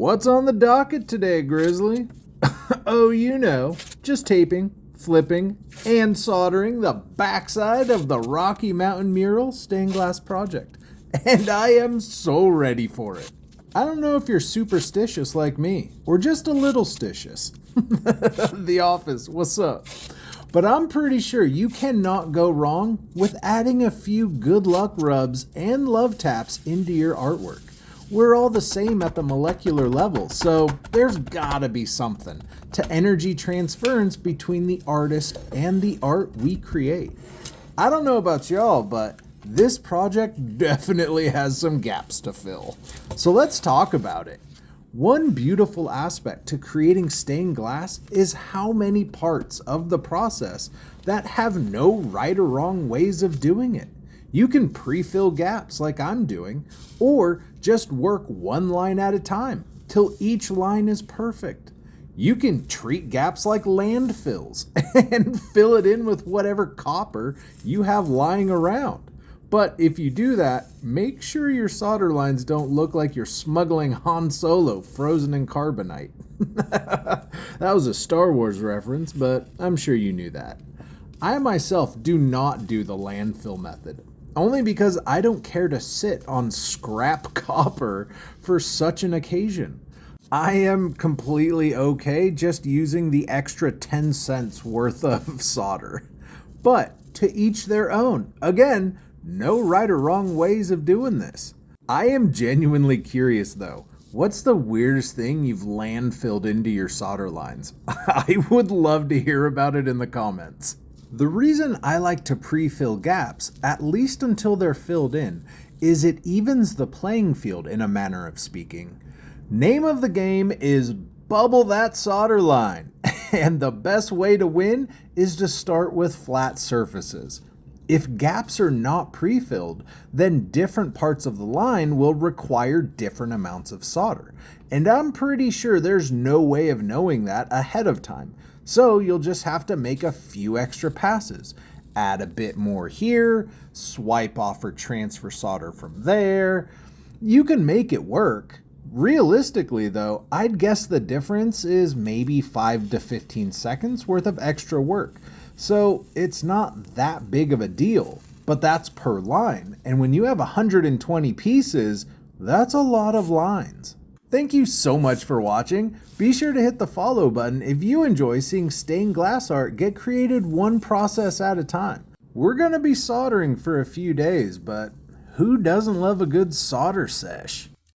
What's on the docket today, Grizzly? Oh, you know, just taping, flipping, and soldering the backside of the Rocky Mountain Mural stained glass project. And I am so ready for it. I don't know if you're superstitious like me, or just a little stitious. The office, what's up? But I'm pretty sure you cannot go wrong with adding a few good luck rubs and love taps into your artwork. We're all the same at the molecular level, so there's gotta be something to energy transference between the artist and the art we create. I don't know about y'all, but this project definitely has some gaps to fill. So let's talk about it. One beautiful aspect to creating stained glass is how many parts of the process that have no right or wrong ways of doing it. You can pre-fill gaps like I'm doing, or just work one line at a time till each line is perfect. You can treat gaps like landfills and fill it in with whatever copper you have lying around. But if you do that, make sure your solder lines don't look like you're smuggling Han Solo frozen in carbonite. That was a Star Wars reference, but I'm sure you knew that. I myself do not do the landfill method, only because I don't care to sit on scrap copper for such an occasion. I am completely okay just using the extra 10 cents worth of solder. But to each their own. Again, no right or wrong ways of doing this. I am genuinely curious though. What's the weirdest thing you've landfilled into your solder lines? I would love to hear about it in the comments. The reason I like to pre-fill gaps, at least until they're filled in, is it evens the playing field in a manner of speaking. Name of the game is bubble that solder line, and the best way to win is to start with flat surfaces. If gaps are not pre-filled, then different parts of the line will require different amounts of solder, and I'm pretty sure there's no way of knowing that ahead of time. So you'll just have to make a few extra passes. Add a bit more here, swipe off or transfer solder from there. You can make it work. Realistically though, I'd guess the difference is maybe 5 to 15 seconds worth of extra work. So it's not that big of a deal, but that's per line. And when you have 120 pieces, that's a lot of lines. Thank you so much for watching. Be sure to hit the follow button if you enjoy seeing stained glass art get created one process at a time. We're gonna be soldering for a few days, but who doesn't love a good solder sesh?